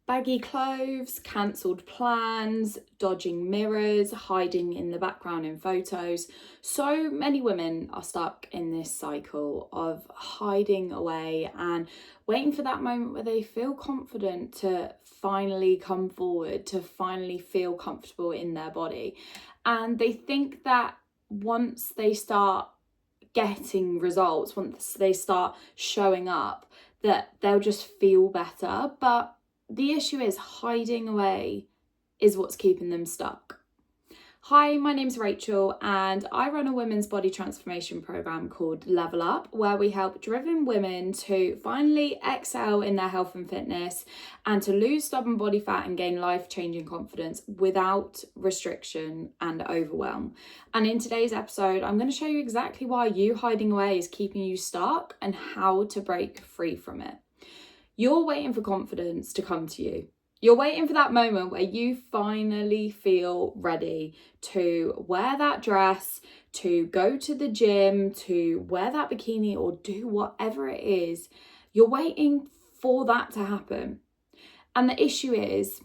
Baggy clothes, cancelled plans, dodging mirrors, hiding in the background in photos. So many women are stuck in this cycle of hiding away and waiting for that moment where they feel confident to finally come forward, to finally feel comfortable in their body. And they think that once they start getting results, once they start showing up, that they'll just feel better. But the issue is hiding away is what's keeping them stuck. Hi, my name's Rachel and I run a women's body transformation program called Level Up, where we help driven women to finally excel in their health and fitness and to lose stubborn body fat and gain life-changing confidence without restriction and overwhelm. And in today's episode, I'm going to show you exactly why you hiding away is keeping you stuck and how to break free from it. You're waiting for confidence to come to you. You're waiting for that moment where you finally feel ready to wear that dress, to go to the gym, to wear that bikini or do whatever it is. You're waiting for that to happen. And the issue is,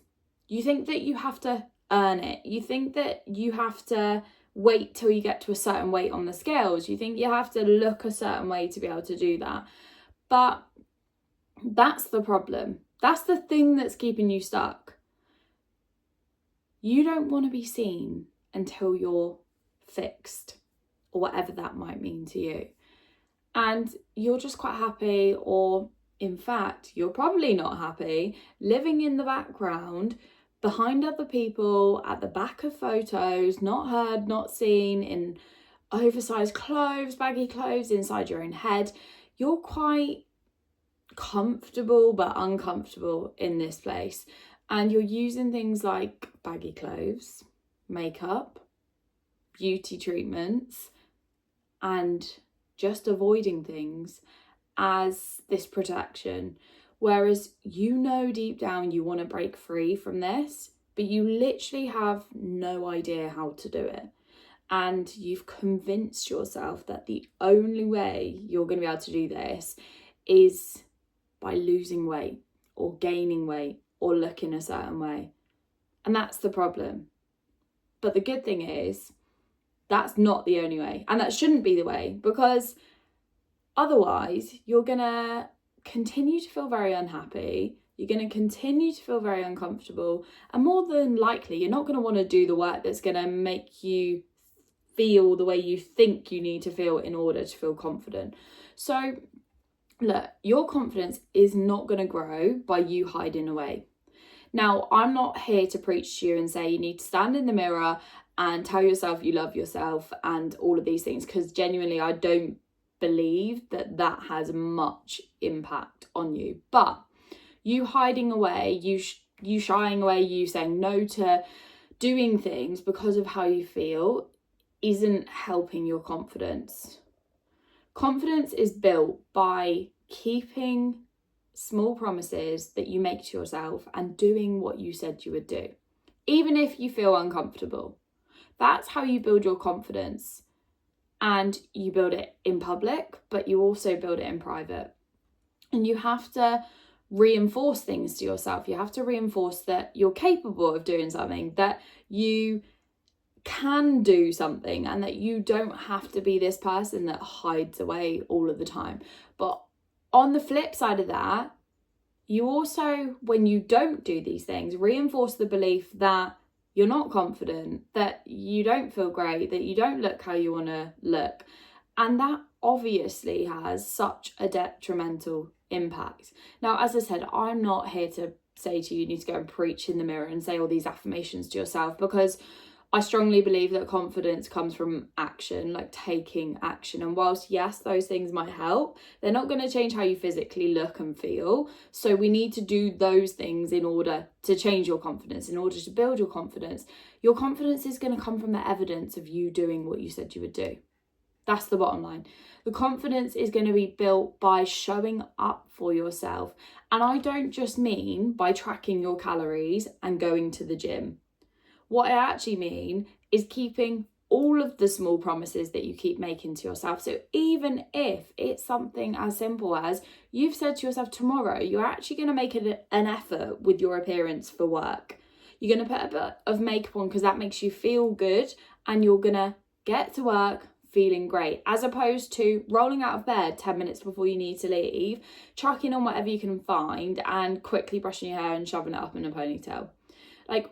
you think that you have to earn it. You think that you have to wait till you get to a certain weight on the scales. You think you have to look a certain way to be able to do that. But that's the problem. That's the thing that's keeping you stuck. You don't want to be seen until you're fixed, or whatever that might mean to you. And you're just quite happy, or in fact, you're probably not happy, living in the background, behind other people, at the back of photos, not heard, not seen, in oversized clothes, baggy clothes, inside your own head. You're quite comfortable but uncomfortable in this place, and you're using things like baggy clothes, makeup, beauty treatments, and just avoiding things as this protection, whereas you know deep down you want to break free from this, but you literally have no idea how to do it. And you've convinced yourself that the only way you're going to be able to do this is by losing weight or gaining weight or looking a certain way. And that's the problem. But the good thing is, that's not the only way. And that shouldn't be the way, because otherwise you're going to continue to feel very unhappy. You're going to continue to feel very uncomfortable. And more than likely, you're not going to want to do the work that's going to make you feel the way you think you need to feel in order to feel confident. So look, your confidence is not going to grow by you hiding away. Now, I'm not here to preach to you and say you need to stand in the mirror and tell yourself you love yourself and all of these things, because genuinely I don't believe that that has much impact on you. But you hiding away, you shying away, you saying no to doing things because of how you feel isn't helping your confidence. Confidence is built by keeping small promises that you make to yourself and doing what you said you would do, even if you feel uncomfortable. That's how you build your confidence. And you build it in public, but you also build it in private. And you have to reinforce things to yourself. You have to reinforce that you're capable of doing something, that you can do something, and that you don't have to be this person that hides away all of the time. But on the flip side of that, you also, when you don't do these things, reinforce the belief that you're not confident, that you don't feel great, that you don't look how you want to look. And that obviously has such a detrimental impact. Now, as I said, I'm not here to say to you, you need to go and preach in the mirror and say all these affirmations to yourself, because I strongly believe that confidence comes from action, like taking action. And whilst, yes, those things might help, they're not going to change how you physically look and feel. So we need to do those things in order to change your confidence, in order to build your confidence. Your confidence is going to come from the evidence of you doing what you said you would do. That's the bottom line. The confidence is going to be built by showing up for yourself. And I don't just mean by tracking your calories and going to the gym. What I actually mean is keeping all of the small promises that you keep making to yourself. So even if it's something as simple as you've said to yourself, tomorrow you're actually going to make an effort with your appearance for work. You're going to put a bit of makeup on because that makes you feel good, and you're going to get to work feeling great, as opposed to rolling out of bed 10 minutes before you need to leave, chucking on whatever you can find and quickly brushing your hair and shoving it up in a ponytail. Like,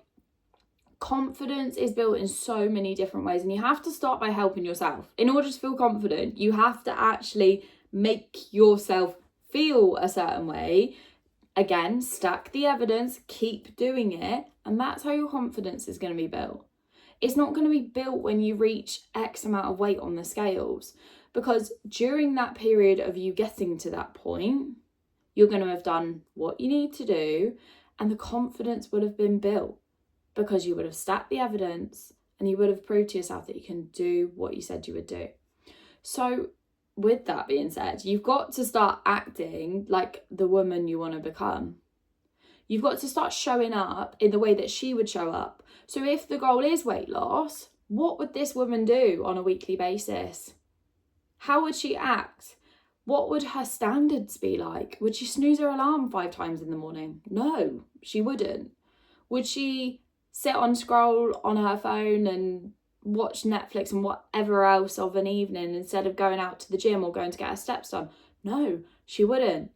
confidence is built in so many different ways, and you have to start by helping yourself. In order to feel confident, you have to actually make yourself feel a certain way. Again, stack the evidence, keep doing it, and that's how your confidence is going to be built. It's not going to be built when you reach X amount of weight on the scales, because during that period of you getting to that point, you're going to have done what you need to do, and the confidence would have been built because you would have stacked the evidence and you would have proved to yourself that you can do what you said you would do. So with that being said, you've got to start acting like the woman you want to become. You've got to start showing up in the way that she would show up. So if the goal is weight loss, what would this woman do on a weekly basis? How would she act? What would her standards be like? Would she snooze her alarm 5 times in the morning? No, she wouldn't. Would she sit on scroll on her phone and watch Netflix and whatever else of an evening instead of going out to the gym or going to get her steps done? No, she wouldn't.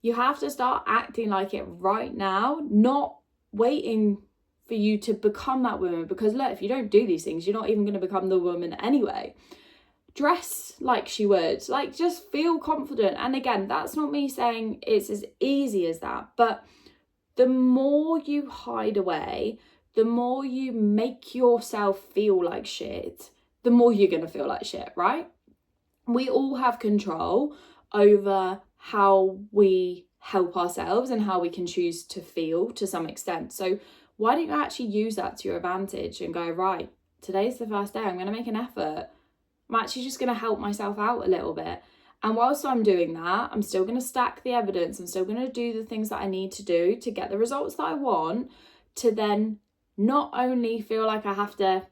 You have to start acting like it right now, not waiting for you to become that woman. Because look, if you don't do these things, you're not even going to become the woman anyway. Dress like she would, like just feel confident. And again, that's not me saying it's as easy as that, but the more you hide away, the more you make yourself feel like shit, the more you're going to feel like shit, right? We all have control over how we help ourselves and how we can choose to feel to some extent. So why don't you actually use that to your advantage and go, right, today's the first day, I'm going to make an effort. I'm actually just going to help myself out a little bit. And whilst I'm doing that, I'm still going to stack the evidence. I'm still going to do the things that I need to do to get the results that I want, to then not only feel like I have to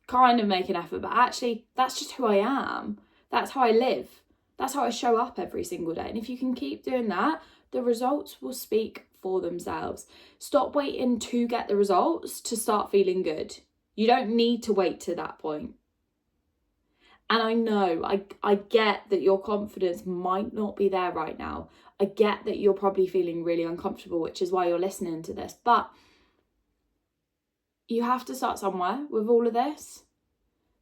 kind of make an effort, but actually that's just who I am. That's how I live. That's how I show up every single day. And if you can keep doing that, the results will speak for themselves. Stop waiting to get the results to start feeling good. You don't need to wait to that point. And I know, I get that your confidence might not be there right now. I get that you're probably feeling really uncomfortable, which is why you're listening to this. But you have to start somewhere with all of this.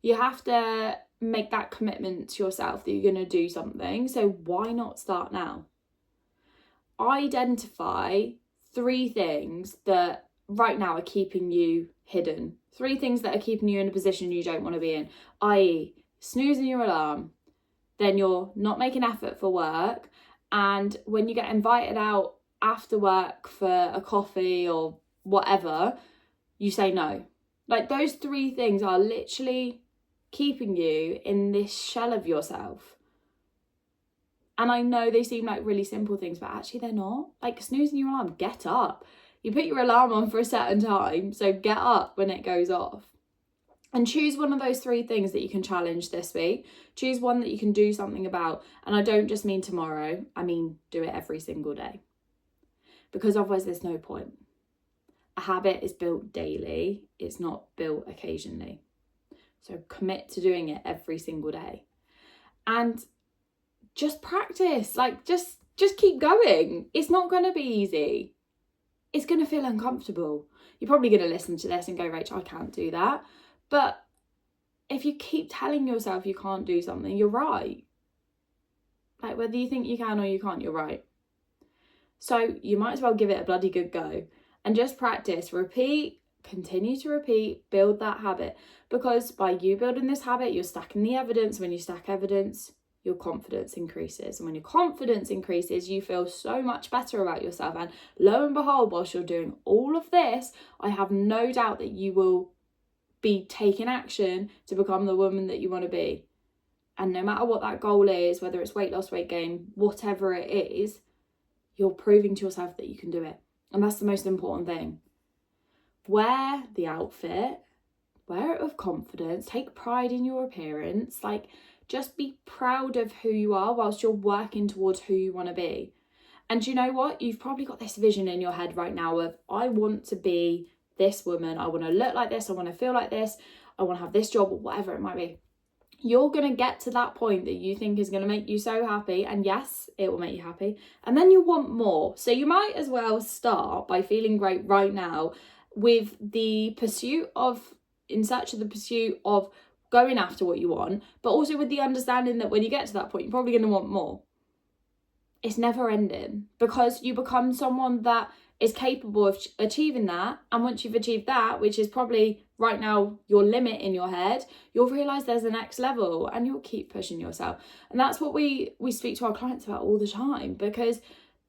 You have to make that commitment to yourself that you're going to do something. So why not start now? Identify 3 things that right now are keeping you hidden. 3 things that are keeping you in a position you don't want to be in, i.e., snoozing your alarm, then you're not making effort for work, and when you get invited out after work for a coffee or whatever, you say no. Like, those 3 things are literally keeping you in this shell of yourself. And I know they seem like really simple things, but actually they're not. Like snoozing your alarm, get up. You put your alarm on for a certain time, so get up when it goes off. And choose one of those 3 things that you can challenge this week. Choose one that you can do something about. And I don't just mean tomorrow, I mean do it every single day. Because otherwise there's no point. A habit is built daily, it's not built occasionally. So commit to doing it every single day. And just practice, like just keep going. It's not going to be easy. It's going to feel uncomfortable. You're probably going to listen to this and go, Rachel, I can't do that. But if you keep telling yourself you can't do something, you're right. Like, whether you think you can or you can't, you're right. So you might as well give it a bloody good go and just practice, repeat, continue to repeat, build that habit. Because by you building this habit, you're stacking the evidence. When you stack evidence, your confidence increases. And when your confidence increases, you feel so much better about yourself. And lo and behold, whilst you're doing all of this, I have no doubt that you will be taking action to become the woman that you want to be. And no matter what that goal is, whether it's weight loss, weight gain, whatever it is, you're proving to yourself that you can do it. And that's the most important thing. Wear the outfit, wear it with confidence, take pride in your appearance, like just be proud of who you are whilst you're working towards who you want to be. And you know what? You've probably got this vision in your head right now of, I want to be this woman, I want to look like this, I want to feel like this, I want to have this job, or whatever it might be. You're going to get to that point that you think is going to make you so happy, and yes, it will make you happy, and then you want more. So you might as well start by feeling great right now with the pursuit of, in search of the pursuit of going after what you want, but also with the understanding that when you get to that point, you're probably going to want more. It's never ending, because you become someone that is capable of achieving that. And once you've achieved that, which is probably right now your limit in your head, you'll realise there's the next level, and you'll keep pushing yourself. And that's what we speak to our clients about all the time, because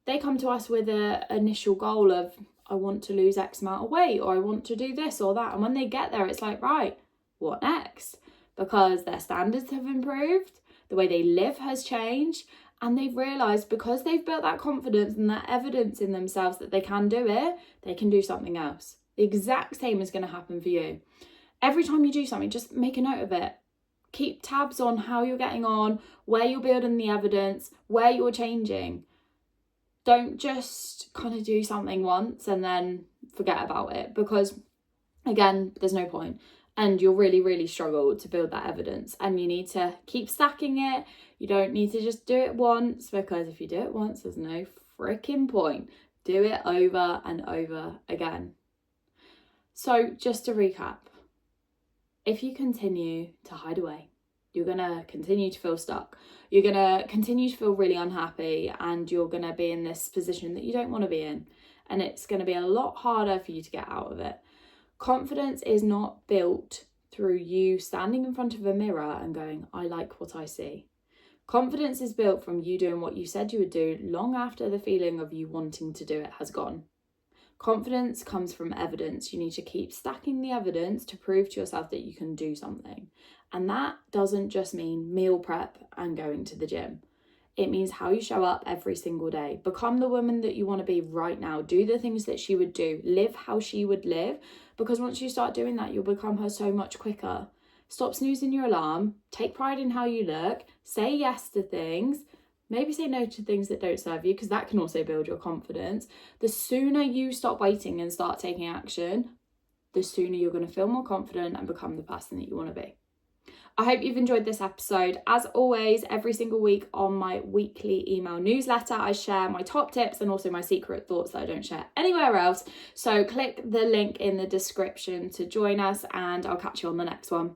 they come to us with an initial goal of, I want to lose X amount of weight, or I want to do this or that. And when they get there, it's like, right, what next? Because their standards have improved, the way they live has changed, and they've realised, because they've built that confidence and that evidence in themselves that they can do it, they can do something else. The exact same is going to happen for you. Every time you do something, just make a note of it. Keep tabs on how you're getting on, where you're building the evidence, where you're changing. Don't just kind of do something once and then forget about it, because again, there's no point. And you'll really, really struggle to build that evidence. And you need to keep stacking it. You don't need to just do it once, because if you do it once, there's no freaking point. Do it over and over again. So just to recap, if you continue to hide away, you're going to continue to feel stuck. You're going to continue to feel really unhappy, and you're going to be in this position that you don't want to be in. And it's going to be a lot harder for you to get out of it. Confidence is not built through you standing in front of a mirror and going, I like what I see. Confidence is built from you doing what you said you would do long after the feeling of you wanting to do it has gone. Confidence comes from evidence. You need to keep stacking the evidence to prove to yourself that you can do something. And that doesn't just mean meal prep and going to the gym. It means how you show up every single day. Become the woman that you want to be right now. Do the things that she would do. Live how she would live. Because once you start doing that, you'll become her so much quicker. Stop snoozing your alarm. Take pride in how you look. Say yes to things. Maybe say no to things that don't serve you, because that can also build your confidence. The sooner you stop waiting and start taking action, the sooner you're going to feel more confident and become the person that you want to be. I hope you've enjoyed this episode. As always, every single week on my weekly email newsletter, I share my top tips and also my secret thoughts that I don't share anywhere else. So click the link in the description to join us, and I'll catch you on the next one.